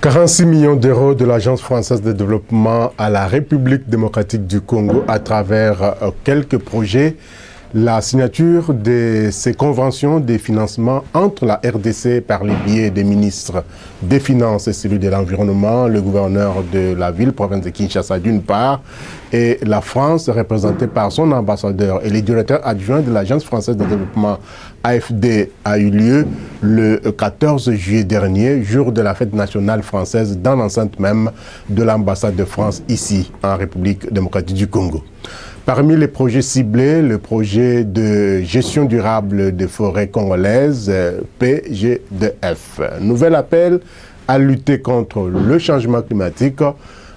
46 millions d'euros de l'Agence française de développement à la République démocratique du Congo à travers quelques projets. La signature de ces conventions de financement entre la RDC par les biais des ministres des Finances et celui de l'Environnement, le gouverneur de la ville, province de Kinshasa d'une part, et la France représentée par son ambassadeur et les directeurs adjoints de l'Agence française de développement AFD a eu lieu le 14 juillet dernier, jour de la fête nationale française dans l'enceinte même de l'ambassade de France ici en République démocratique du Congo. Parmi les projets ciblés, le projet de gestion durable des forêts congolaises, PGDF. Nouvel appel à lutter contre le changement climatique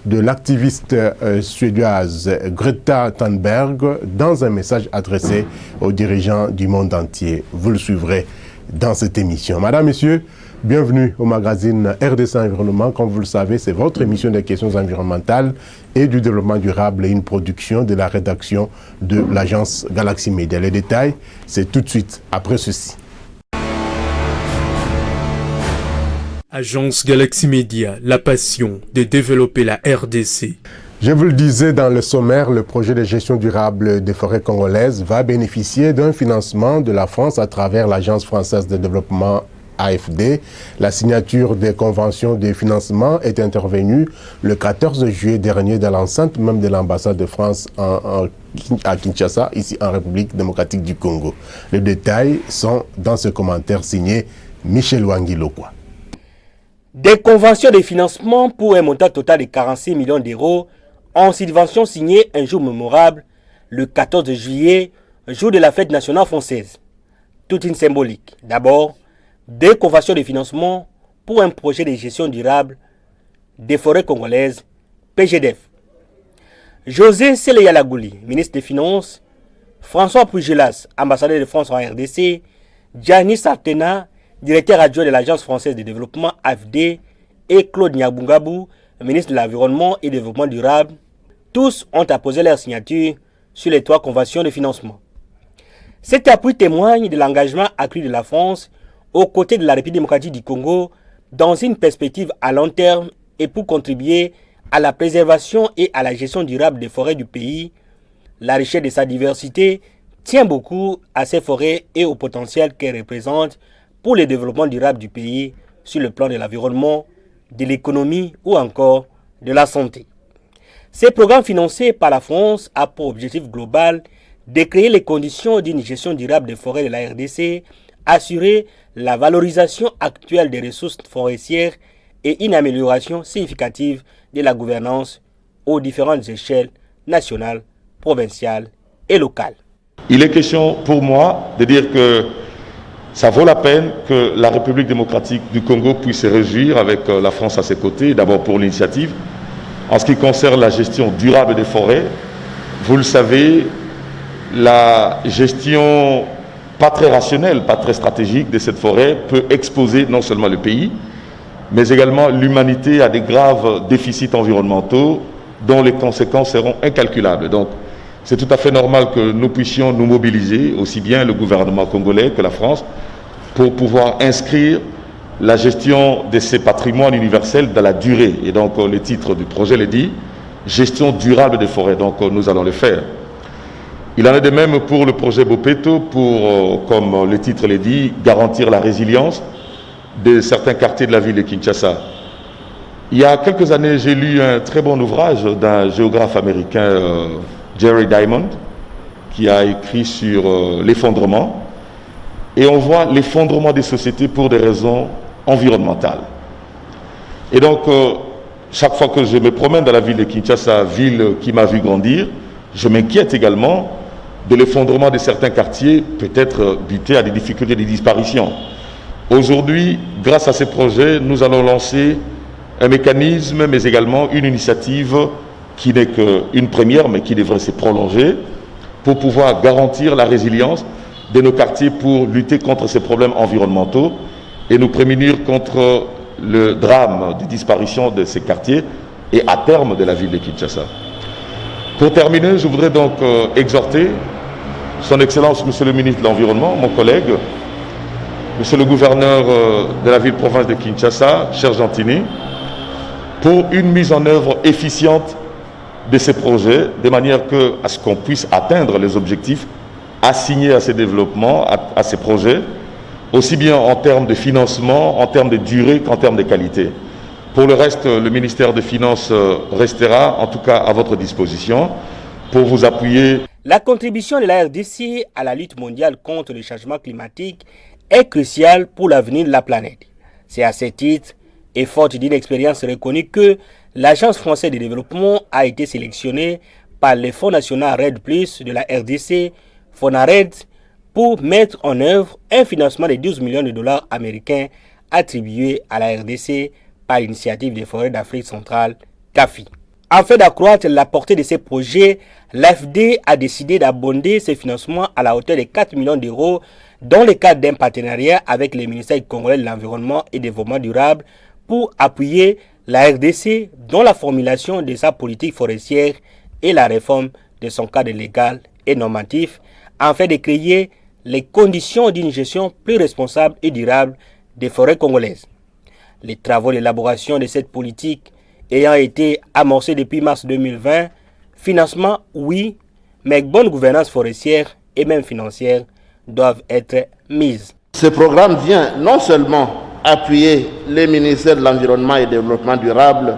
de l'activiste suédoise Greta Thunberg dans un message adressé aux dirigeants du monde entier. Vous le suivrez dans cette émission. Madame, Messieurs, bienvenue au magazine RDC Environnement. Comme vous le savez, c'est votre émission des questions environnementales et du développement durable et une production de la rédaction de l'agence Galaxy Media. Les détails, c'est tout de suite après ceci. Agence Galaxy Media, la passion de développer la RDC. Je vous le disais dans le sommaire, le projet de gestion durable des forêts congolaises va bénéficier d'un financement de la France à travers l'Agence française de développement AFD. La signature des conventions de financement est intervenue le 14 juillet dernier dans l'enceinte même de l'ambassade de France à Kinshasa, ici en République démocratique du Congo. Les détails sont dans ce commentaire signé Michel Wangilokwa. Des conventions de financement pour un montant total de 46 millions d'euros en subvention signée un jour mémorable, le 14 juillet, jour de la fête nationale française. Toute une symbolique. D'abord, des conventions de financement pour un projet de gestion durable des forêts congolaises, PGDF. José Seleyalagouli, ministre des Finances, François Pugelas, ambassadeur de France en RDC, Gianni Sartena, directeur adjoint de l'Agence française de développement AFD, et Claude Nyabungabou, ministre de l'Environnement et du Développement durable, tous ont apposé leur signature sur les 3 conventions de financement. Cet appui témoigne de l'engagement accru de la France aux côtés de la République démocratique du Congo dans une perspective à long terme et pour contribuer à la préservation et à la gestion durable des forêts du pays. La richesse de sa diversité tient beaucoup à ces forêts et au potentiel qu'elles représentent pour le développement durable du pays sur le plan de l'environnement, de l'économie ou encore de la santé. Ces programmes financés par la France ont pour objectif global de créer les conditions d'une gestion durable des forêts de la RDC, assurer la valorisation actuelle des ressources forestières et une amélioration significative de la gouvernance aux différentes échelles nationales, provinciales et locales. Il est question pour moi de dire que ça vaut la peine que la République démocratique du Congo puisse se réjouir avec la France à ses côtés, d'abord pour l'initiative. En ce qui concerne la gestion durable des forêts, vous le savez, la gestion pas très rationnelle, pas très stratégique de cette forêt peut exposer non seulement le pays, mais également l'humanité à des graves déficits environnementaux dont les conséquences seront incalculables. Donc, c'est tout à fait normal que nous puissions nous mobiliser, aussi bien le gouvernement congolais que la France, pour pouvoir inscrire la gestion de ces patrimoines universels dans la durée. Et donc, le titre du projet le dit, gestion durable des forêts. Donc, nous allons le faire. Il en est de même pour le projet Bopeto, pour, comme le titre le dit, garantir la résilience de certains quartiers de la ville de Kinshasa. Il y a quelques années, j'ai lu un très bon ouvrage d'un géographe américain, Jerry Diamond, qui a écrit sur l'effondrement. Et on voit l'effondrement des sociétés pour des raisons environnementales. Et donc, chaque fois que je me promène dans la ville de Kinshasa, ville qui m'a vu grandir, je m'inquiète également de l'effondrement de certains quartiers, peut-être butés à des difficultés de disparition. Aujourd'hui, grâce à ces projets, nous allons lancer un mécanisme, mais également une initiative qui n'est qu'une première, mais qui devrait se prolonger, pour pouvoir garantir la résilience de nos quartiers pour lutter contre ces problèmes environnementaux et nous prémunir contre le drame de disparition de ces quartiers et à terme de la ville de Kinshasa. Pour terminer, je voudrais donc exhorter Son Excellence, Monsieur le ministre de l'Environnement, mon collègue, Monsieur le gouverneur de la ville-province de Kinshasa, cher Gentini, pour une mise en œuvre efficiente de ces projets, de manière à ce qu'on puisse atteindre les objectifs assignés à ces développements, à ces projets, aussi bien en termes de financement, en termes de durée qu'en termes de qualité. Pour le reste, le ministère des Finances restera en tout cas à votre disposition pour vous appuyer. La contribution de la RDC à la lutte mondiale contre le changement climatique est cruciale pour l'avenir de la planète. C'est à ce titre, et forte d'une expérience reconnue, que l'Agence française de développement a été sélectionnée par le Fonds national RED+, de la RDC, FONARED, pour mettre en œuvre un financement de 12 millions de dollars américains attribué à la RDC par l'initiative des forêts d'Afrique centrale, CAFI. Afin d'accroître la portée de ces projets, l'AFD a décidé d'abonder ces financements à la hauteur de 4 millions d'euros dans le cadre d'un partenariat avec le ministère congolais de l'Environnement et du Développement durable pour appuyer la RDC dans la formulation de sa politique forestière et la réforme de son cadre légal et normatif, afin de créer les conditions d'une gestion plus responsable et durable des forêts congolaises. Les travaux d'élaboration de cette politique ayant été amorcés depuis mars 2020, financement oui, mais bonne gouvernance forestière et même financière doivent être mises. Ce programme vient non seulement appuyer les ministères de l'Environnement et du Développement durable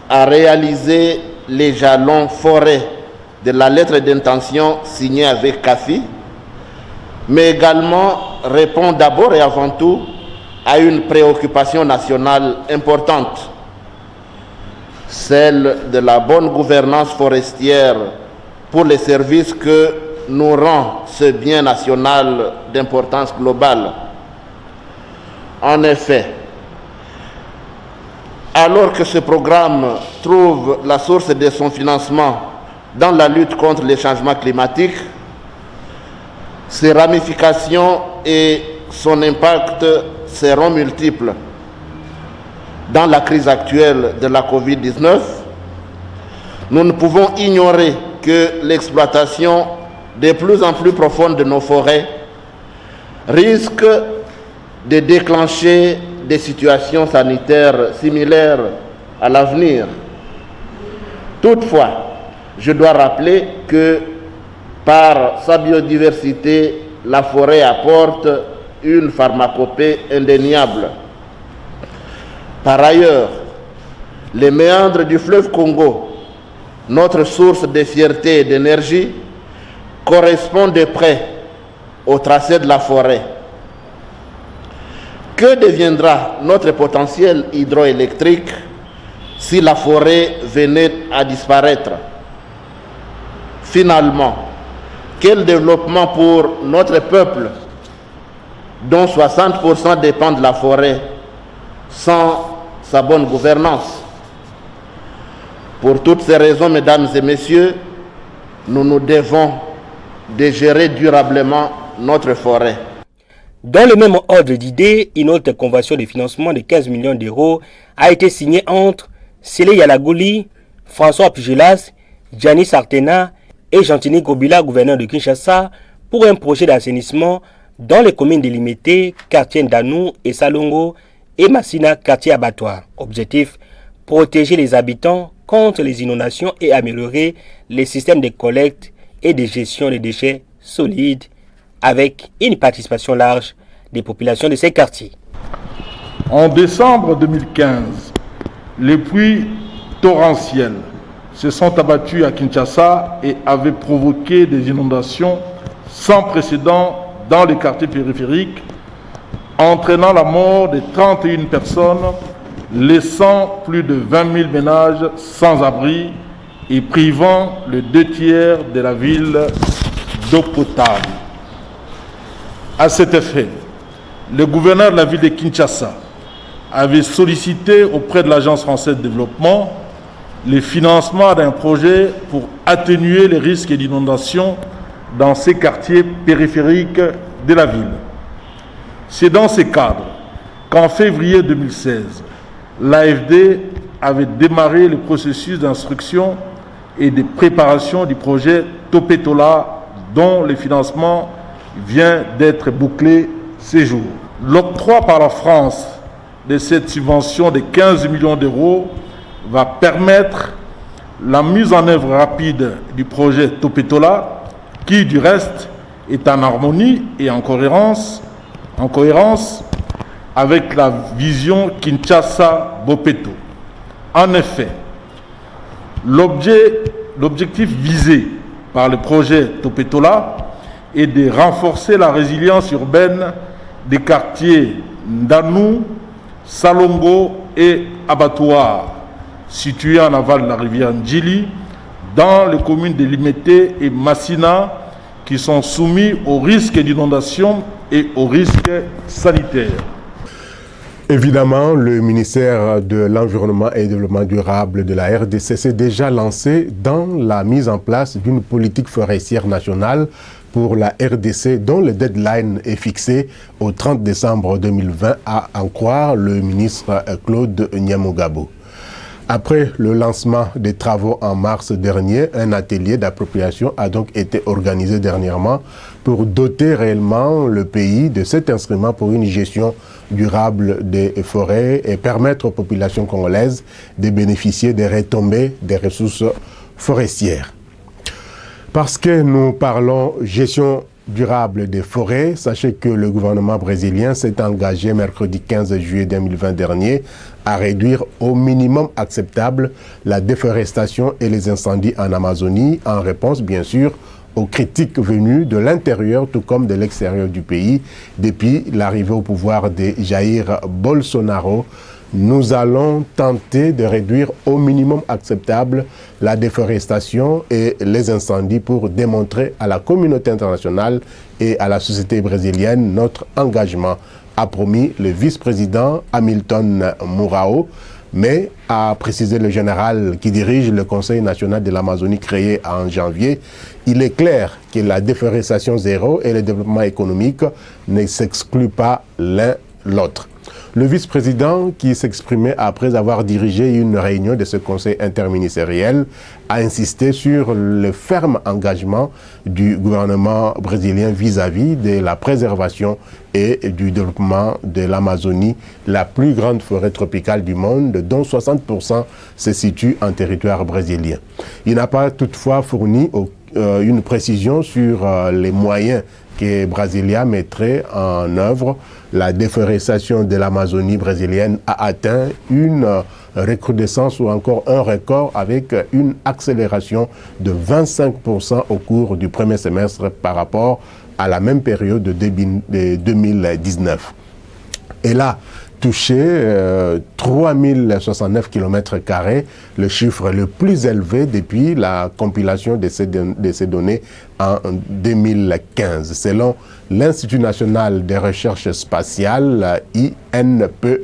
à réaliser les jalons forêts de la lettre d'intention signée avec CAFI, mais également répond d'abord et avant tout à une préoccupation nationale importante, celle de la bonne gouvernance forestière pour les services que nous rend ce bien national d'importance globale. En effet, alors que ce programme trouve la source de son financement dans la lutte contre les changements climatiques, ses ramifications et son impact seront multiples. Dans la crise actuelle de la Covid-19, nous ne pouvons ignorer que l'exploitation de plus en plus profonde de nos forêts risque de déclencher des situations sanitaires similaires à l'avenir. Toutefois, je dois rappeler que par sa biodiversité, la forêt apporte une pharmacopée indéniable. Par ailleurs, les méandres du fleuve Congo, notre source de fierté et d'énergie, correspondent de près au tracé de la forêt. Que deviendra notre potentiel hydroélectrique si la forêt venait à disparaître? Finalement, quel développement pour notre peuple, dont 60% dépendent de la forêt, sans sa bonne gouvernance? Pour toutes ces raisons, mesdames et messieurs, nous nous devons de gérer durablement notre forêt. Dans le même ordre d'idées, une autre convention de financement de 15 millions d'euros a été signée entre Sélé Yalagouli, François Pugelas, Giannis Artena et Gentini Gobila, gouverneur de Kinshasa, pour un projet d'assainissement dans les communes délimitées, quartier Ndanou et Salongo et Massina, quartier abattoir. Objectif, protéger les habitants contre les inondations et améliorer les systèmes de collecte et de gestion des déchets solides avec une participation large des populations de ces quartiers. En décembre 2015, les pluies torrentielles se sont abattues à Kinshasa et avaient provoqué des inondations sans précédent dans les quartiers périphériques, entraînant la mort de 31 personnes, laissant plus de 20 000 ménages sans abri et privant les 2/3 de la ville d'eau potable. À cet effet, le gouverneur de la ville de Kinshasa avait sollicité auprès de l'Agence française de développement le financement d'un projet pour atténuer les risques d'inondation dans ces quartiers périphériques de la ville. C'est dans ce cadre qu'en février 2016, l'AFD avait démarré le processus d'instruction et de préparation du projet Topetola, dont le financement vient d'être bouclé ces jours. L'octroi par la France de cette subvention de 15 millions d'euros va permettre la mise en œuvre rapide du projet Topetola, qui du reste est en harmonie et en cohérence avec la vision Kinshasa-Bopeto. En effet, l'objectif visé par le projet Topetola est de renforcer la résilience urbaine des quartiers Ndanou, Salongo et Abattoir, situés en aval de la rivière Ndjili, dans les communes de Limete et Massina, qui sont soumis au risque d'inondation et au risque sanitaire. Évidemment, le ministère de l'Environnement et du Développement durable de la RDC s'est déjà lancé dans la mise en place d'une politique forestière nationale pour la RDC dont le deadline est fixé au 30 décembre 2020, à en croire le ministre Claude Nyamugabo. Après le lancement des travaux en mars dernier, un atelier d'appropriation a donc été organisé dernièrement pour doter réellement le pays de cet instrument pour une gestion durable des forêts et permettre aux populations congolaises de bénéficier des retombées des ressources forestières. Parce que nous parlons gestion durable des forêts, sachez que le gouvernement brésilien s'est engagé mercredi 15 juillet 2020 dernier à réduire au minimum acceptable la déforestation et les incendies en Amazonie, en réponse bien sûr aux critiques venues de l'intérieur tout comme de l'extérieur du pays depuis l'arrivée au pouvoir de Jair Bolsonaro. Nous allons tenter de réduire au minimum acceptable la déforestation et les incendies pour démontrer à la communauté internationale et à la société brésilienne notre engagement, a promis le vice-président Hamilton Mourao, mais a précisé le général qui dirige le Conseil national de l'Amazonie créé en janvier. Il est clair que la déforestation zéro et le développement économique ne s'excluent pas l'un l'autre. Le vice-président, qui s'exprimait après avoir dirigé une réunion de ce conseil interministériel, a insisté sur le ferme engagement du gouvernement brésilien vis-à-vis de la préservation et du développement de l'Amazonie, la plus grande forêt tropicale du monde, dont 60% se situe en territoire brésilien. Il n'a pas toutefois fourni une précision sur les moyens que Brasilia mettrait en œuvre. La déforestation de l'Amazonie brésilienne a atteint une recrudescence ou encore un record avec une accélération de 25% au cours du premier semestre par rapport à la même période de 2019. Et là, touché 3069 km², le chiffre le plus élevé depuis la compilation de ces données en 2015, selon l'Institut national des recherches spatiales, INPE.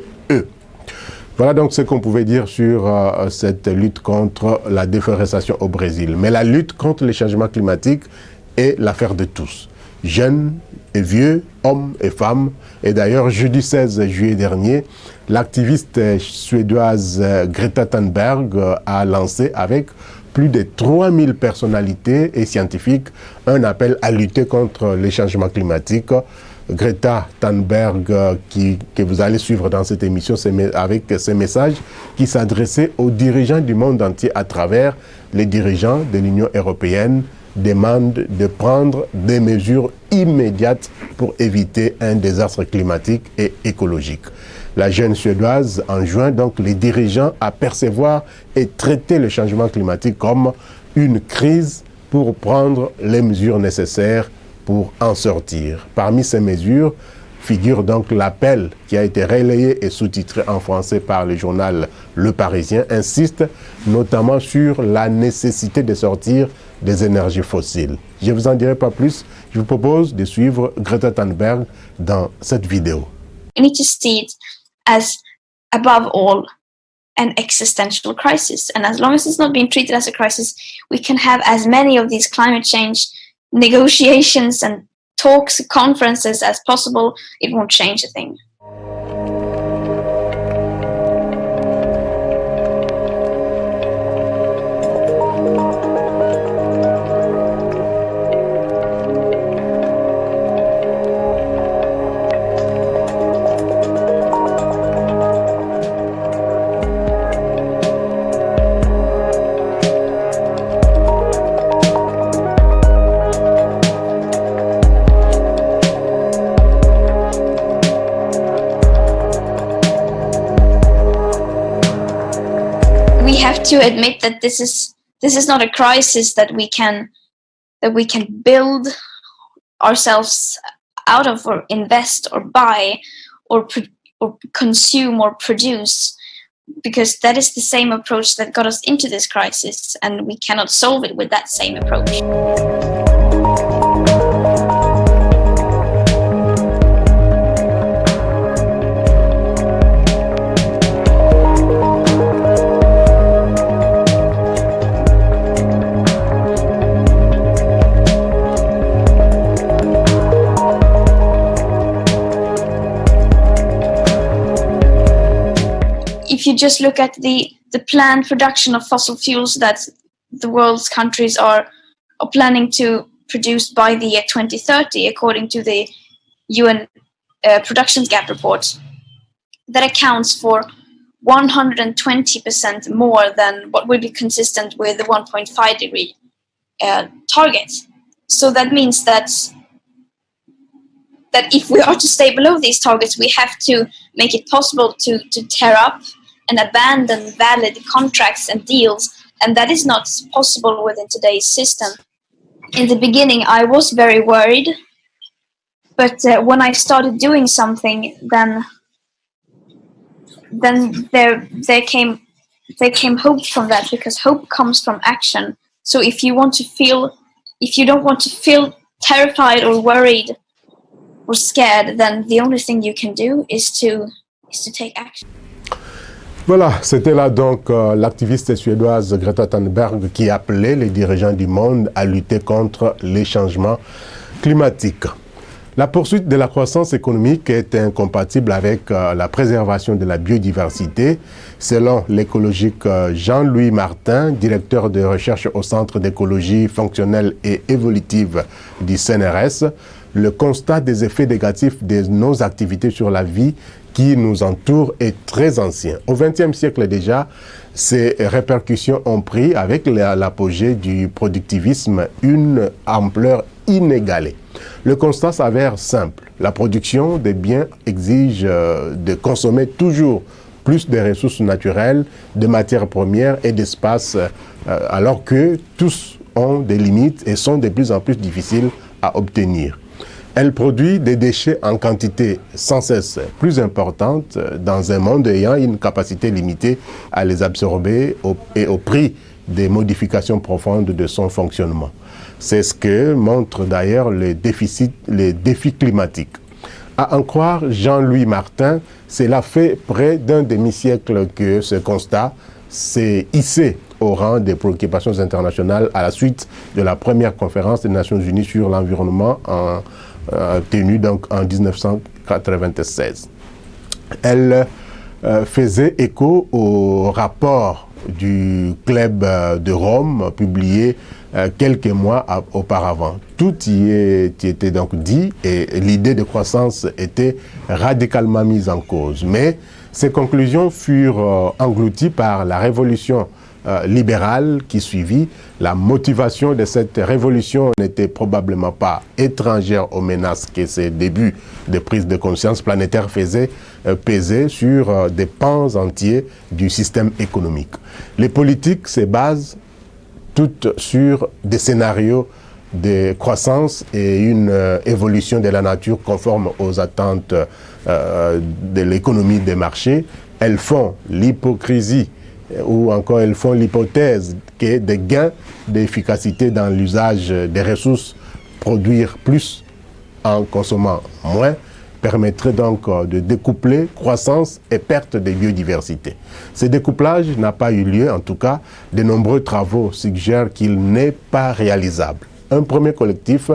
Voilà donc ce qu'on pouvait dire sur cette lutte contre la déforestation au Brésil. Mais la lutte contre le changement climatique est l'affaire de tous. Jeunes et vieux, hommes et femmes. Et d'ailleurs, jeudi 16 juillet dernier, l'activiste suédoise Greta Thunberg a lancé avec plus de 3000 personnalités et scientifiques un appel à lutter contre les changements climatiques. Greta Thunberg, que vous allez suivre dans cette émission avec ces messages qui s'adressaient aux dirigeants du monde entier à travers les dirigeants de l'Union européenne, demande de prendre des mesures immédiates pour éviter un désastre climatique et écologique. La jeune Suédoise enjoint donc les dirigeants à percevoir et traiter le changement climatique comme une crise pour prendre les mesures nécessaires pour en sortir. Parmi ces mesures figure donc l'appel qui a été relayé et sous-titré en français par le journal Le Parisien, insiste notamment sur la nécessité de sortir des énergies fossiles. Je ne vous en dirai pas plus, je vous propose de suivre Greta Thunberg dans cette vidéo. We need to see it as, above all, an existential crisis. And as long as it's not being treated as a crisis, we can have as many of these climate change negotiations and talks, conferences as possible. It won't change a thing. to admit that this is not a crisis that we can build ourselves out of, or invest, or buy, or consume, or produce, because that is the same approach that got us into this crisis, and we cannot solve it with that same approach. If you just look at the planned production of fossil fuels that the world's countries are planning to produce by the year 2030, according to the UN Production Gap Report, that accounts for 120% more than what would be consistent with the 1.5 degree target. So that means that if we are to stay below these targets, we have to make it possible to tear up and abandon valid contracts and deals, and that is not possible within today's system. In the beginning, I was very worried, but when I started doing something, then there came hope from that, because hope comes from action. So if you don't want to feel terrified or worried or scared, then the only thing you can do is to take action. Voilà, c'était là donc l'activiste suédoise Greta Thunberg qui appelait les dirigeants du monde à lutter contre les changements climatiques. La poursuite de la croissance économique est incompatible avec la préservation de la biodiversité. Selon l'écologique Jean-Louis Martin, directeur de recherche au Centre d'écologie fonctionnelle et évolutive du CNRS, le constat des effets négatifs de nos activités sur la vie qui nous entoure est très ancien. Au XXe siècle déjà, ces répercussions ont pris, avec l'apogée du productivisme, une ampleur inégalée. Le constat s'avère simple. La production des biens exige de consommer toujours plus de ressources naturelles, de matières premières et d'espace, alors que tous ont des limites et sont de plus en plus difficiles à obtenir. Elle produit des déchets en quantité sans cesse plus importante dans un monde ayant une capacité limitée à les absorber et au prix des modifications profondes de son fonctionnement. C'est ce que montrent d'ailleurs les défis climatiques. À en croire Jean-Louis Martin, cela fait près d'un demi-siècle que ce constat s'est hissé au rang des préoccupations internationales à la suite de la première conférence des Nations Unies sur l'environnement tenue donc en 1996. Elle faisait écho au rapport du Club de Rome publié quelques mois auparavant. Tout y était donc dit et l'idée de croissance était radicalement mise en cause. Mais ces conclusions furent englouties par la révolution libérale qui suivit. La motivation de cette révolution n'était probablement pas étrangère aux menaces que ces débuts de prise de conscience planétaire faisaient peser sur des pans entiers du système économique. Les politiques se basent toutes sur des scénarios de croissance et une évolution de la nature conforme aux attentes de l'économie des marchés. Elles font l'hypocrisie ou encore elles font l'hypothèse que des gains d'efficacité dans l'usage des ressources, produire plus en consommant moins, permettrait donc de découpler croissance et perte de biodiversité. Ce découplage n'a pas eu lieu, en tout cas, de nombreux travaux suggèrent qu'il n'est pas réalisable. Un premier collectif,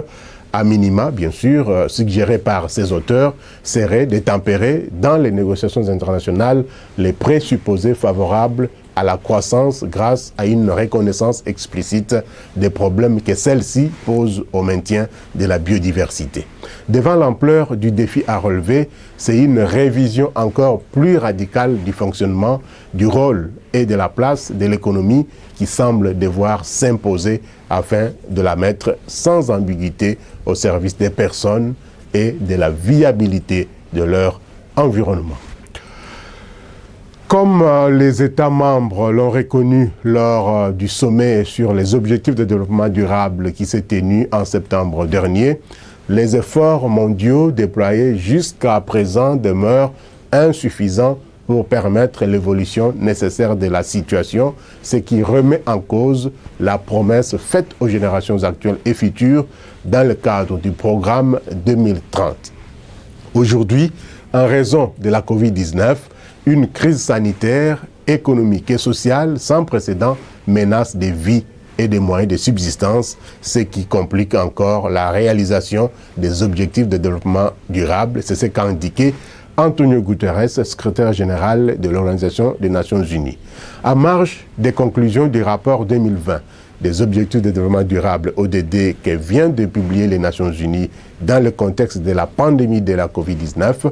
à minima, bien sûr, suggéré par ses auteurs, serait de tempérer dans les négociations internationales les présupposés favorables à la croissance grâce à une reconnaissance explicite des problèmes que celle-ci pose au maintien de la biodiversité. Devant l'ampleur du défi à relever, c'est une révision encore plus radicale du fonctionnement, du rôle et de la place de l'économie qui semble devoir s'imposer afin de la mettre sans ambiguïté au service des personnes et de la viabilité de leur environnement. Comme les États membres l'ont reconnu lors du sommet sur les objectifs de développement durable qui s'est tenu en septembre dernier, les efforts mondiaux déployés jusqu'à présent demeurent insuffisants pour permettre l'évolution nécessaire de la situation, ce qui remet en cause la promesse faite aux générations actuelles et futures dans le cadre du programme 2030. Aujourd'hui, en raison de la COVID-19, une crise sanitaire, économique et sociale sans précédent menace des vies et des moyens de subsistance, ce qui complique encore la réalisation des objectifs de développement durable. C'est ce qu'a indiqué Antonio Guterres, secrétaire général de l'Organisation des Nations Unies. À marge des conclusions du rapport 2020 des objectifs de développement durable ODD que vient de publier les Nations Unies dans le contexte de la pandémie de la COVID-19,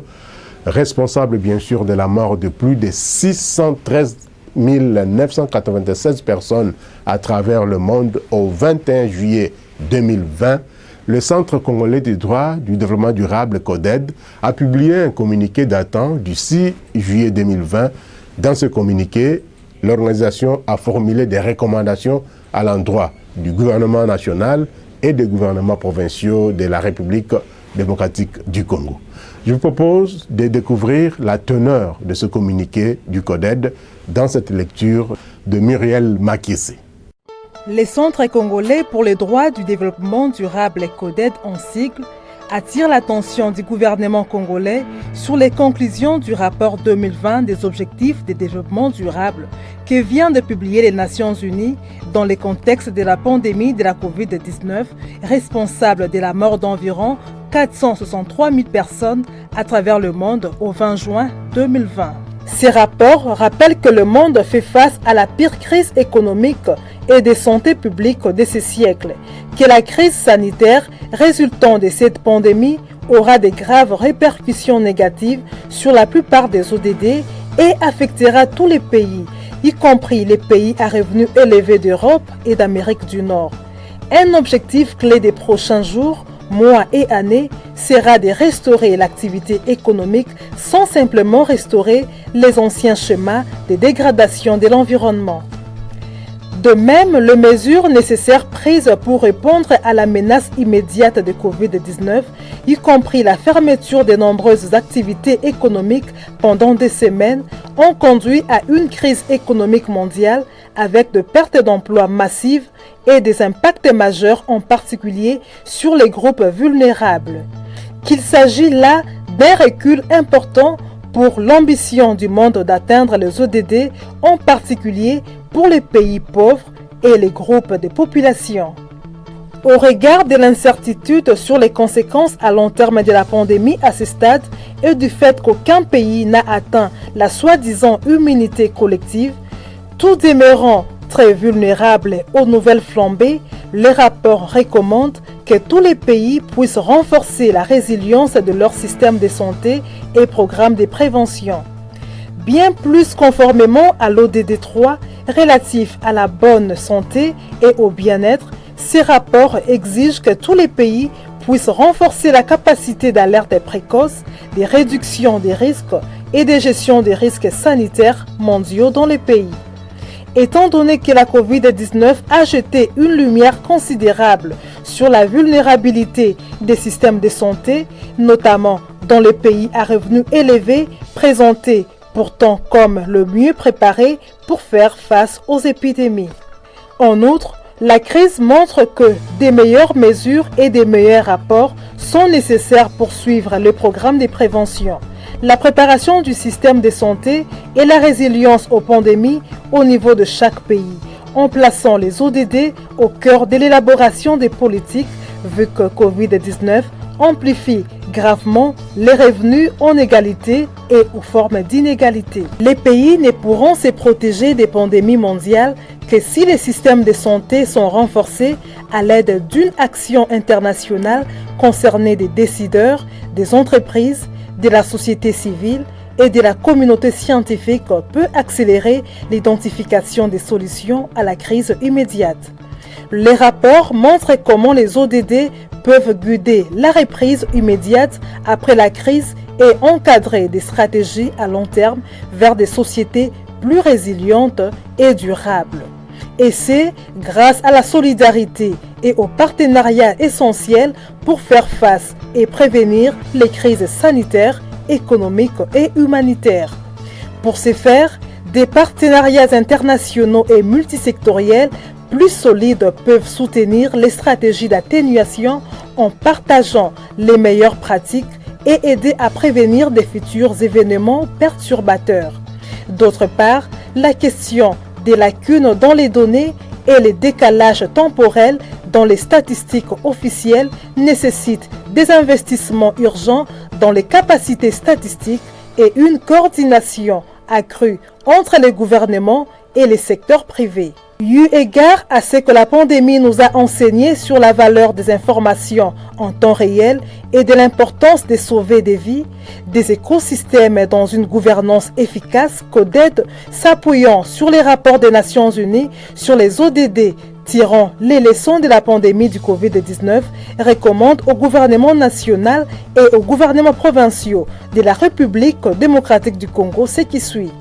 responsable bien sûr de la mort de plus de 613 996 personnes à travers le monde au 21 juillet 2020, le Centre congolais des droits du développement durable CODED a publié un communiqué datant du 6 juillet 2020. Dans ce communiqué, l'organisation a formulé des recommandations à l'endroit du gouvernement national et des gouvernements provinciaux de la République démocratique du Congo. Je vous propose de découvrir la teneur de ce communiqué du CODED dans cette lecture de Muriel Makissé. Les Centres congolais pour les droits du développement durable CODED en sigle attire l'attention du gouvernement congolais sur les conclusions du rapport 2020 des objectifs de développement durable que vient de publier les Nations Unies dans le contexte de la pandémie de la COVID-19, responsable de la mort d'environ 463 000 personnes à travers le monde au 20 juin 2020. Ces rapports rappellent que le monde fait face à la pire crise économique et de santé publique de ce siècle, que la crise sanitaire résultant de cette pandémie aura de graves répercussions négatives sur la plupart des ODD et affectera tous les pays, y compris les pays à revenus élevés d'Europe et d'Amérique du Nord. Un objectif clé des prochains jours, mois et années sera de restaurer l'activité économique sans simplement restaurer les anciens schémas de dégradation de l'environnement. De même, les mesures nécessaires prises pour répondre à la menace immédiate de Covid-19, y compris la fermeture de nombreuses activités économiques pendant des semaines, ont conduit à une crise économique mondiale avec de pertes d'emplois massives et des impacts majeurs en particulier sur les groupes vulnérables. Qu'il s'agit là d'un recul important pour l'ambition du monde d'atteindre les ODD, en particulier pour les pays pauvres et les groupes de population. Au regard de l'incertitude sur les conséquences à long terme de la pandémie à ce stade et du fait qu'aucun pays n'a atteint la soi-disant immunité collective, tout demeurant très vulnérables aux nouvelles flambées, les rapports recommandent que tous les pays puissent renforcer la résilience de leur système de santé et programmes de prévention. Bien plus conformément à l'ODD 3 relatif à la bonne santé et au bien-être, ces rapports exigent que tous les pays puissent renforcer la capacité d'alerte précoce, de réduction des risques et de gestion des risques sanitaires mondiaux dans les pays. Étant donné que la COVID-19 a jeté une lumière considérable sur la vulnérabilité des systèmes de santé, notamment dans les pays à revenus élevés, présentés pourtant comme le mieux préparés pour faire face aux épidémies. En outre, la crise montre que des meilleures mesures et des meilleurs rapports sont nécessaires pour suivre le programme de prévention, la préparation du système de santé et la résilience aux pandémies au niveau de chaque pays, en plaçant les ODD au cœur de l'élaboration des politiques, vu que Covid-19 amplifie gravement les revenus en égalité et aux formes d'inégalité. Les pays ne pourront se protéger des pandémies mondiales que si les systèmes de santé sont renforcés à l'aide d'une action internationale concernée des décideurs, des entreprises, de la société civile et de la communauté scientifique peut accélérer l'identification des solutions à la crise immédiate. Les rapports montrent comment les ODD peuvent guider la reprise immédiate après la crise et encadrer des stratégies à long terme vers des sociétés plus résilientes et durables. Et c'est grâce à la solidarité et au partenariat essentiel pour faire face et prévenir les crises sanitaires, économiques et humanitaires. Pour ce faire, des partenariats internationaux et multisectoriels plus solides peuvent soutenir les stratégies d'atténuation en partageant les meilleures pratiques et aider à prévenir des futurs événements perturbateurs. D'autre part, la question des lacunes dans les données et les décalages temporels dans les statistiques officielles nécessitent des investissements urgents dans les capacités statistiques et une coordination accrue entre les gouvernements et les secteurs privés. Eu égard à ce que la pandémie nous a enseigné sur la valeur des informations en temps réel et de l'importance de sauver des vies, des écosystèmes dans une gouvernance efficace, CODED, s'appuyant sur les rapports des Nations Unies sur les ODD, tirant les leçons de la pandémie du Covid-19, recommande au gouvernement national et aux gouvernements provinciaux de la République démocratique du Congo ce qui suit.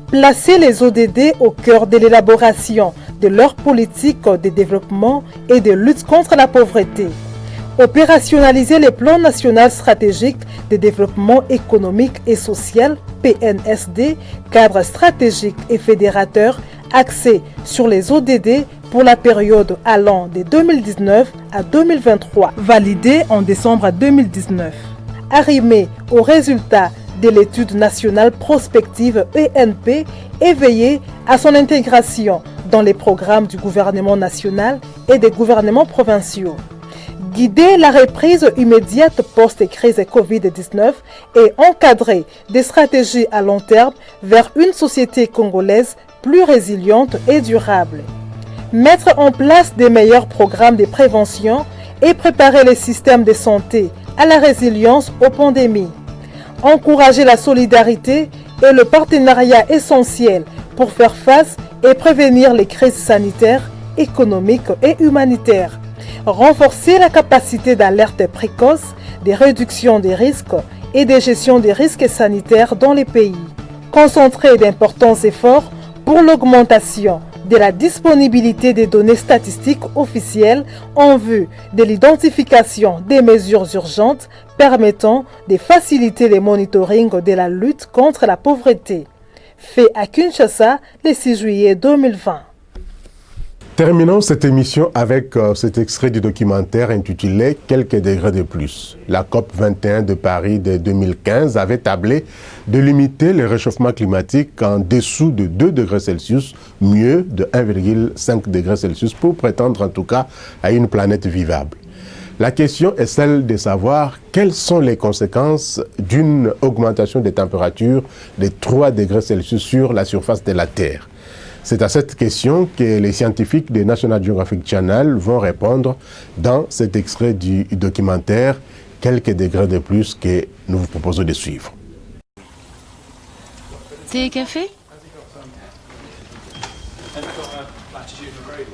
Placer les ODD au cœur de l'élaboration de leur politique de développement et de lutte contre la pauvreté. Opérationnaliser le plan national stratégique de développement économique et social, PNSD, cadre stratégique et fédérateur axé sur les ODD pour la période allant de 2019 à 2023, validé en décembre 2019. Arrimé aux résultats de l'étude nationale prospective ENP et veiller à son intégration dans les programmes du gouvernement national et des gouvernements provinciaux. Guider la reprise immédiate post-crise Covid-19 et encadrer des stratégies à long terme vers une société congolaise plus résiliente et durable. Mettre en place des meilleurs programmes de prévention et préparer les systèmes de santé à la résilience aux pandémies. Encourager la solidarité et le partenariat essentiel pour faire face et prévenir les crises sanitaires, économiques et humanitaires. Renforcer la capacité d'alerte précoce, de réduction des risques et de gestion des risques sanitaires dans les pays. Concentrer d'importants efforts pour l'augmentation de la disponibilité des données statistiques officielles en vue de l'identification des mesures urgentes permettant de faciliter le monitoring de la lutte contre la pauvreté. Fait à Kinshasa le 6 juillet 2020. Terminons cette émission avec cet extrait du documentaire intitulé « Quelques degrés de plus ». La COP 21 de Paris de 2015 avait tablé de limiter le réchauffement climatique en dessous de 2 degrés Celsius, mieux de 1,5 degrés Celsius, pour prétendre en tout cas à une planète vivable. La question est celle de savoir quelles sont les conséquences d'une augmentation des températures de 3 degrés Celsius sur la surface de la Terre. C'est à cette question que les scientifiques de National Geographic Channel vont répondre dans cet extrait du documentaire « Quelques degrés de plus » que nous vous proposons de suivre. Thé et café ?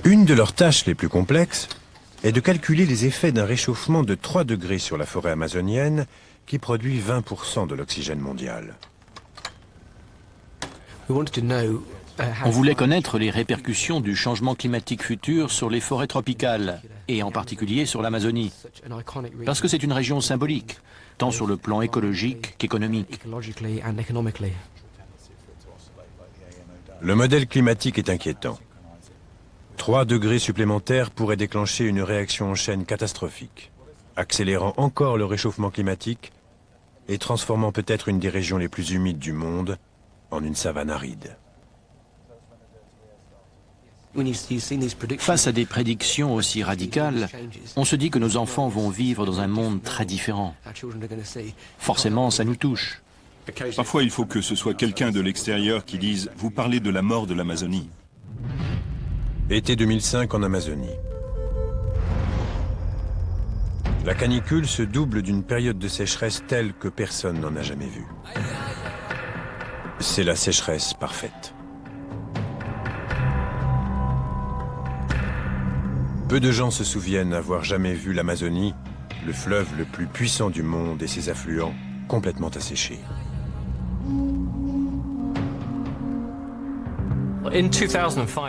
Une de leurs tâches les plus complexes est de calculer les effets d'un réchauffement de 3 degrés sur la forêt amazonienne qui produit 20% de l'oxygène mondial. On voulait connaître les répercussions du changement climatique futur sur les forêts tropicales, et en particulier sur l'Amazonie, parce que c'est une région symbolique, tant sur le plan écologique qu'économique. Le modèle climatique est inquiétant. 3 degrés supplémentaires pourraient déclencher une réaction en chaîne catastrophique, accélérant encore le réchauffement climatique et transformant peut-être une des régions les plus humides du monde en une savane aride. Face à des prédictions aussi radicales, on se dit que nos enfants vont vivre dans un monde très différent. Forcément, ça nous touche. Parfois, il faut que ce soit quelqu'un de l'extérieur qui dise « Vous parlez de la mort de l'Amazonie ». Été 2005 en Amazonie. La canicule se double d'une période de sécheresse telle que personne n'en a jamais vu. C'est la sécheresse parfaite. Peu de gens se souviennent avoir jamais vu l'Amazonie, le fleuve le plus puissant du monde et ses affluents, complètement asséchée.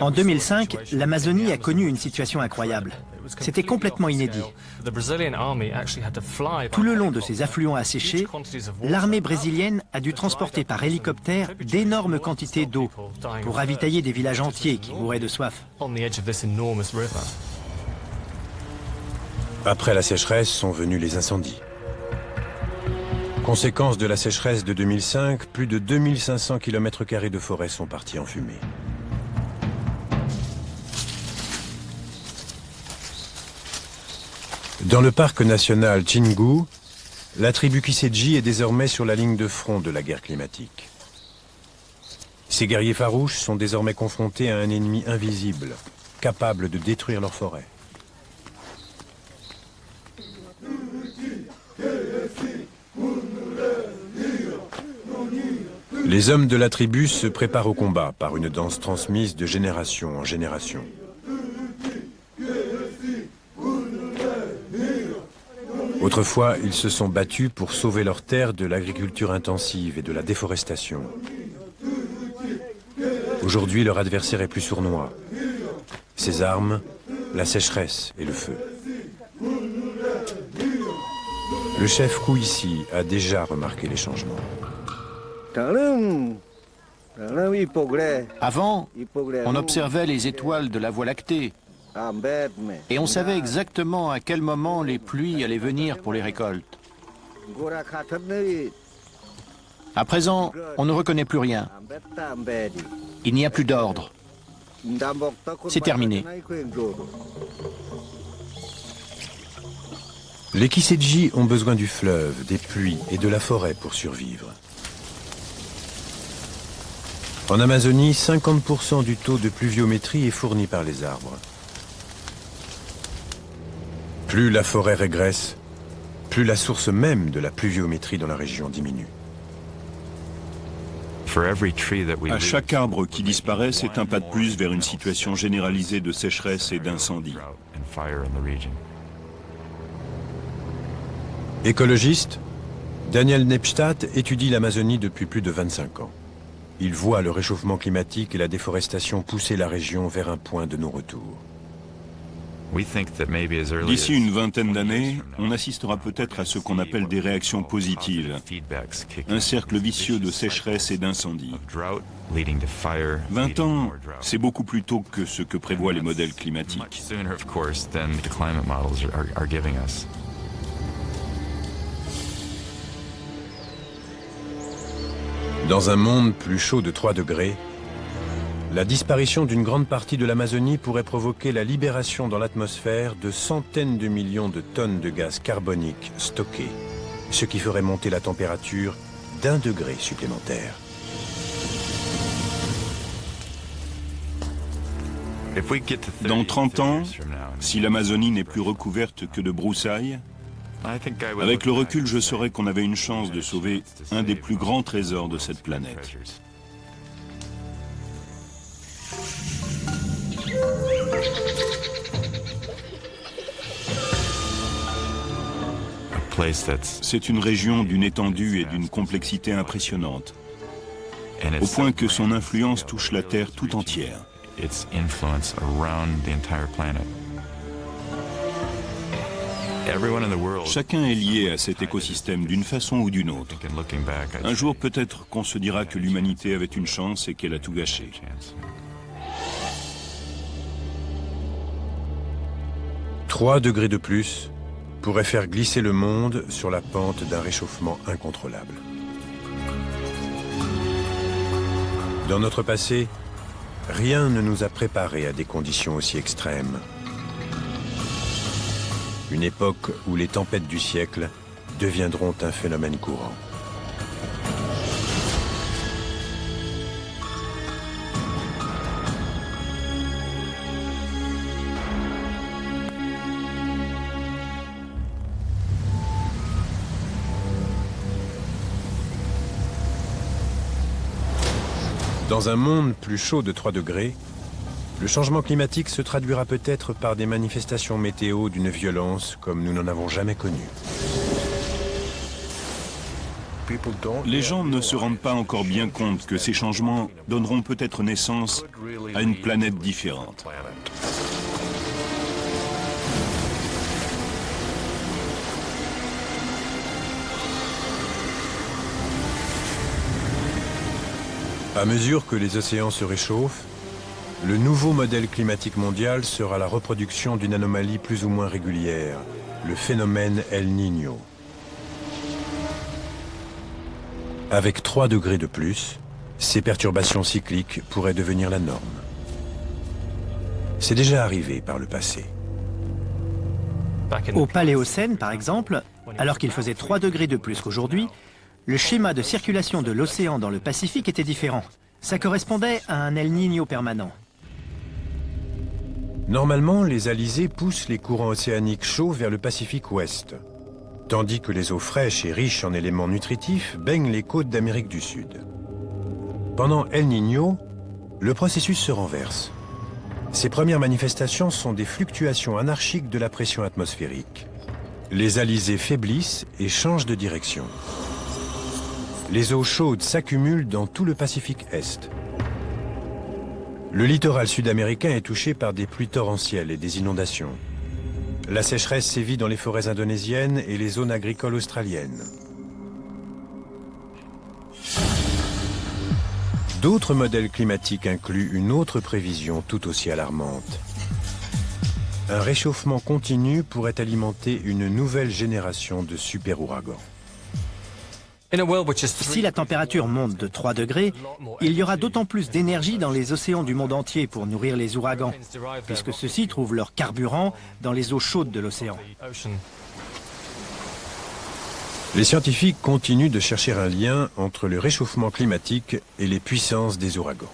En 2005, l'Amazonie a connu une situation incroyable. C'était complètement inédit. Tout le long de ces affluents asséchés, l'armée brésilienne a dû transporter par hélicoptère d'énormes quantités d'eau pour ravitailler des villages entiers qui mouraient de soif. Après la sécheresse sont venus les incendies. Conséquence de la sécheresse de 2005, plus de 2500 km² de forêt sont partis en fumée. Dans le parc national Chingu, la tribu Kiseji est désormais sur la ligne de front de la guerre climatique. Ces guerriers farouches sont désormais confrontés à un ennemi invisible, capable de détruire leur forêt. Les hommes de la tribu se préparent au combat par une danse transmise de génération en génération. Autrefois, ils se sont battus pour sauver leurs terres de l'agriculture intensive et de la déforestation. Aujourd'hui, leur adversaire est plus sournois. Ses armes, la sécheresse et le feu. Le chef Kouissi a déjà remarqué les changements. Avant, on observait les étoiles de la Voie lactée et on savait exactement à quel moment les pluies allaient venir pour les récoltes. À présent, on ne reconnaît plus rien. Il n'y a plus d'ordre. C'est terminé. Les Kiseji ont besoin du fleuve, des pluies et de la forêt pour survivre. En Amazonie, 50% du taux de pluviométrie est fourni par les arbres. Plus la forêt régresse, plus la source même de la pluviométrie dans la région diminue. À chaque arbre qui disparaît, c'est un pas de plus vers une situation généralisée de sécheresse et d'incendie. Écologiste, Daniel Nepstadt étudie l'Amazonie depuis plus de 25 ans. Il voit le réchauffement climatique et la déforestation pousser la région vers un point de non-retour. D'ici une vingtaine d'années, on assistera peut-être à ce qu'on appelle des réactions positives, un cercle vicieux de sécheresse et d'incendie. 20 ans, c'est beaucoup plus tôt que ce que prévoient les modèles climatiques. Dans un monde plus chaud de 3 degrés, la disparition d'une grande partie de l'Amazonie pourrait provoquer la libération dans l'atmosphère de centaines de millions de tonnes de gaz carbonique stockés, ce qui ferait monter la température d'1 degré supplémentaire. Dans 30 ans, si l'Amazonie n'est plus recouverte que de broussailles, avec le recul, je saurais qu'on avait une chance de sauver un des plus grands trésors de cette planète. C'est une région d'une étendue et d'une complexité impressionnante, au point que son influence touche la Terre tout entière. Chacun est lié à cet écosystème d'une façon ou d'une autre. Un jour, peut-être qu'on se dira que l'humanité avait une chance et qu'elle a tout gâché. « 3 degrés de plus pourrait faire glisser le monde sur la pente d'un réchauffement incontrôlable. Dans notre passé, rien ne nous a préparés à des conditions aussi extrêmes. Une époque où les tempêtes du siècle deviendront un phénomène courant. Dans un monde plus chaud de 3 degrés, le changement climatique se traduira peut-être par des manifestations météo d'une violence comme nous n'en avons jamais connue. Les gens ne se rendent pas encore bien compte que ces changements donneront peut-être naissance à une planète différente. À mesure que les océans se réchauffent, le nouveau modèle climatique mondial sera la reproduction d'une anomalie plus ou moins régulière, le phénomène El Niño. Avec 3 degrés de plus, ces perturbations cycliques pourraient devenir la norme. C'est déjà arrivé par le passé. Au Paléocène, par exemple, alors qu'il faisait 3 degrés de plus qu'aujourd'hui, le schéma de circulation de l'océan dans le Pacifique était différent. Ça correspondait à un El Niño permanent. Normalement, les alizés poussent les courants océaniques chauds vers le Pacifique Ouest, tandis que les eaux fraîches et riches en éléments nutritifs baignent les côtes d'Amérique du Sud. Pendant El Niño, le processus se renverse. Ces premières manifestations sont des fluctuations anarchiques de la pression atmosphérique. Les alizés faiblissent et changent de direction. Les eaux chaudes s'accumulent dans tout le Pacifique Est. Le littoral sud-américain est touché par des pluies torrentielles et des inondations. La sécheresse sévit dans les forêts indonésiennes et les zones agricoles australiennes. D'autres modèles climatiques incluent une autre prévision tout aussi alarmante. Un réchauffement continu pourrait alimenter une nouvelle génération de super-ouragans. Si la température monte de 3 degrés, il y aura d'autant plus d'énergie dans les océans du monde entier pour nourrir les ouragans, puisque ceux-ci trouvent leur carburant dans les eaux chaudes de l'océan. Les scientifiques continuent de chercher un lien entre le réchauffement climatique et les puissances des ouragans.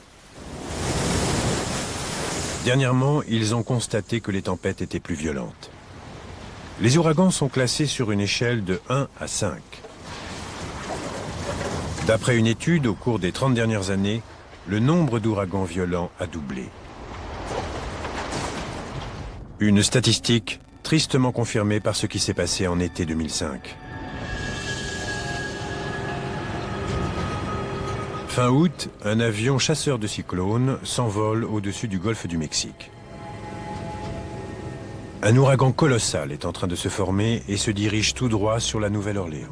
Dernièrement, ils ont constaté que les tempêtes étaient plus violentes. Les ouragans sont classés sur une échelle de 1 à 5. D'après une étude, au cours des 30 dernières années, le nombre d'ouragans violents a doublé. Une statistique tristement confirmée par ce qui s'est passé en été 2005. Fin août, un avion chasseur de cyclones s'envole au-dessus du golfe du Mexique. Un ouragan colossal est en train de se former et se dirige tout droit sur la Nouvelle-Orléans.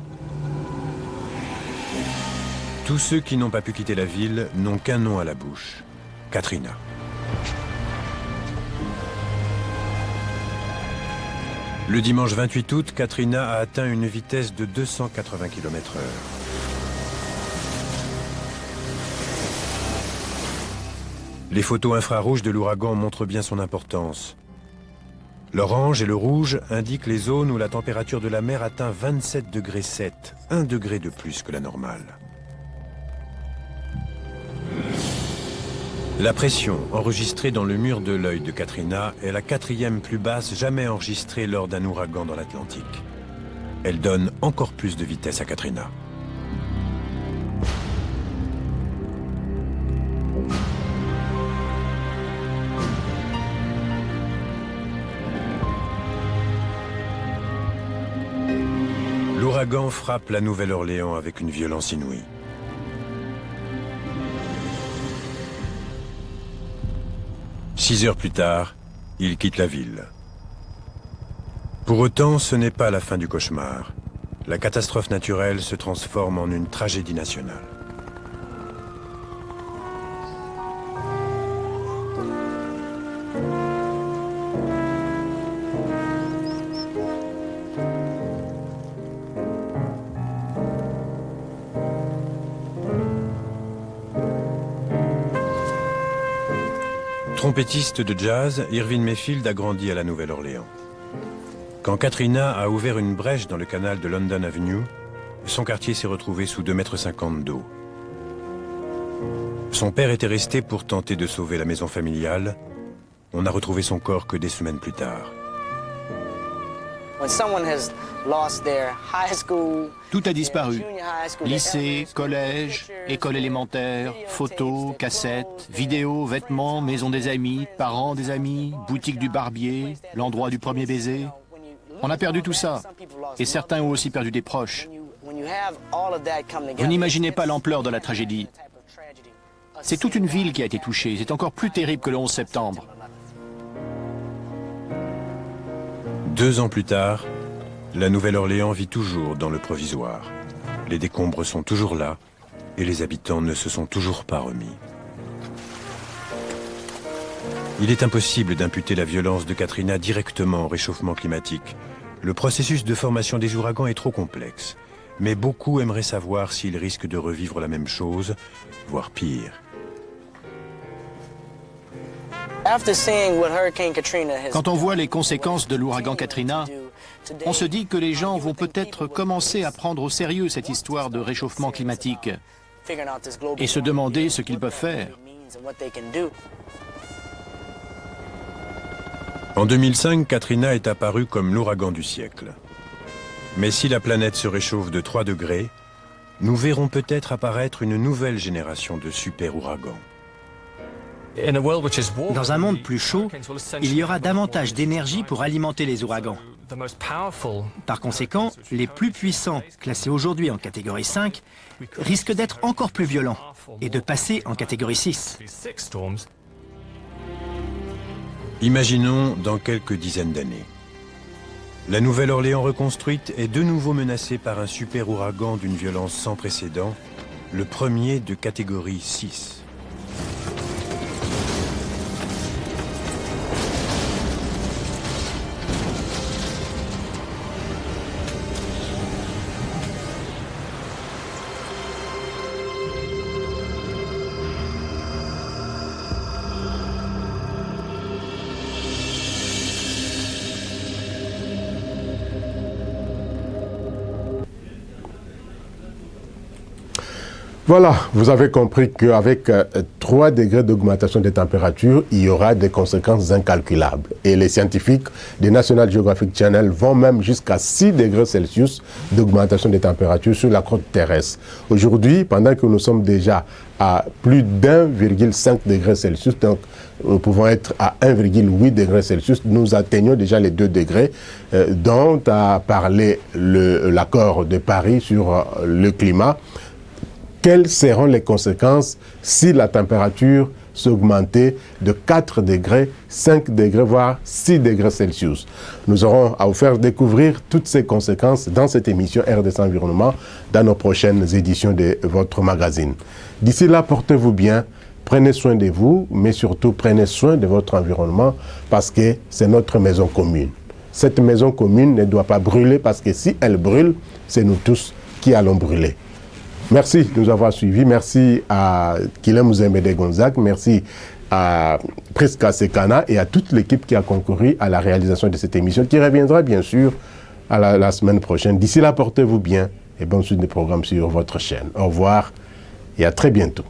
Tous ceux qui n'ont pas pu quitter la ville n'ont qu'un nom à la bouche, Katrina. Le dimanche 28 août, Katrina a atteint une vitesse de 280 km/h. Les photos infrarouges de l'ouragan montrent bien son importance. L'orange et le rouge indiquent les zones où la température de la mer atteint 27,7 degrés, 1 degré de plus que la normale. La pression enregistrée dans le mur de l'œil de Katrina est la 4e plus basse jamais enregistrée lors d'un ouragan dans l'Atlantique. Elle donne encore plus de vitesse à Katrina. L'ouragan frappe la Nouvelle-Orléans avec une violence inouïe. Six heures plus tard, il quitte la ville. Pour autant, ce n'est pas la fin du cauchemar. La catastrophe naturelle se transforme en une tragédie nationale. Trompettiste de jazz, Irving Mayfield a grandi à la Nouvelle-Orléans. Quand Katrina a ouvert une brèche dans le canal de London Avenue, son quartier s'est retrouvé sous 2,50 m d'eau. Son père était resté pour tenter de sauver la maison familiale. On n'a retrouvé son corps que des semaines plus tard. Tout a disparu. Lycée, collège, école élémentaire, photos, cassettes, vidéos, vêtements, maison des amis, parents des amis, boutique du barbier, l'endroit du premier baiser. On a perdu tout ça. Et certains ont aussi perdu des proches. Vous n'imaginez pas l'ampleur de la tragédie. C'est toute une ville qui a été touchée. C'est encore plus terrible que le 11 septembre. 2 ans plus tard, la Nouvelle-Orléans vit toujours dans le provisoire. Les décombres sont toujours là et les habitants ne se sont toujours pas remis. Il est impossible d'imputer la violence de Katrina directement au réchauffement climatique. Le processus de formation des ouragans est trop complexe. Mais beaucoup aimeraient savoir s'ils risquent de revivre la même chose, voire pire. Quand on voit les conséquences de l'ouragan Katrina, on se dit que les gens vont peut-être commencer à prendre au sérieux cette histoire de réchauffement climatique et se demander ce qu'ils peuvent faire. En 2005, Katrina est apparue comme l'ouragan du siècle. Mais si la planète se réchauffe de 3 degrés, nous verrons peut-être apparaître une nouvelle génération de super-ouragans. Dans un monde plus chaud, il y aura davantage d'énergie pour alimenter les ouragans. Par conséquent, les plus puissants, classés aujourd'hui en catégorie 5, risquent d'être encore plus violents et de passer en catégorie 6. Imaginons dans quelques dizaines d'années. La Nouvelle-Orléans reconstruite est de nouveau menacée par un super-ouragan d'une violence sans précédent, le premier de catégorie 6. Voilà, vous avez compris qu'avec 3 degrés d'augmentation des températures, il y aura des conséquences incalculables. Et les scientifiques des National Geographic Channel vont même jusqu'à 6 degrés Celsius d'augmentation des températures sur la côte terrestre. Aujourd'hui, pendant que nous sommes déjà à plus d'1,5 degré Celsius, donc nous pouvons être à 1,8 degré Celsius, nous atteignons déjà les 2 degrés dont a parlé l'accord de Paris sur le climat. Quelles seront les conséquences si la température s'augmentait de 4 degrés, 5 degrés, voire 6 degrés Celsius? Nous aurons à vous faire découvrir toutes ces conséquences dans cette émission RDC Environnement, dans nos prochaines éditions de votre magazine. D'ici là, portez-vous bien, prenez soin de vous, mais surtout prenez soin de votre environnement parce que c'est notre maison commune. Cette maison commune ne doit pas brûler parce que si elle brûle, c'est nous tous qui allons brûler. Merci de nous avoir suivis. Merci à Kilem Mouzembede Gonzague. Merci à Priska Sekana et à toute l'équipe qui a concouru à la réalisation de cette émission qui reviendra bien sûr à la semaine prochaine. D'ici là, portez-vous bien et bonne suite des programmes sur votre chaîne. Au revoir et à très bientôt.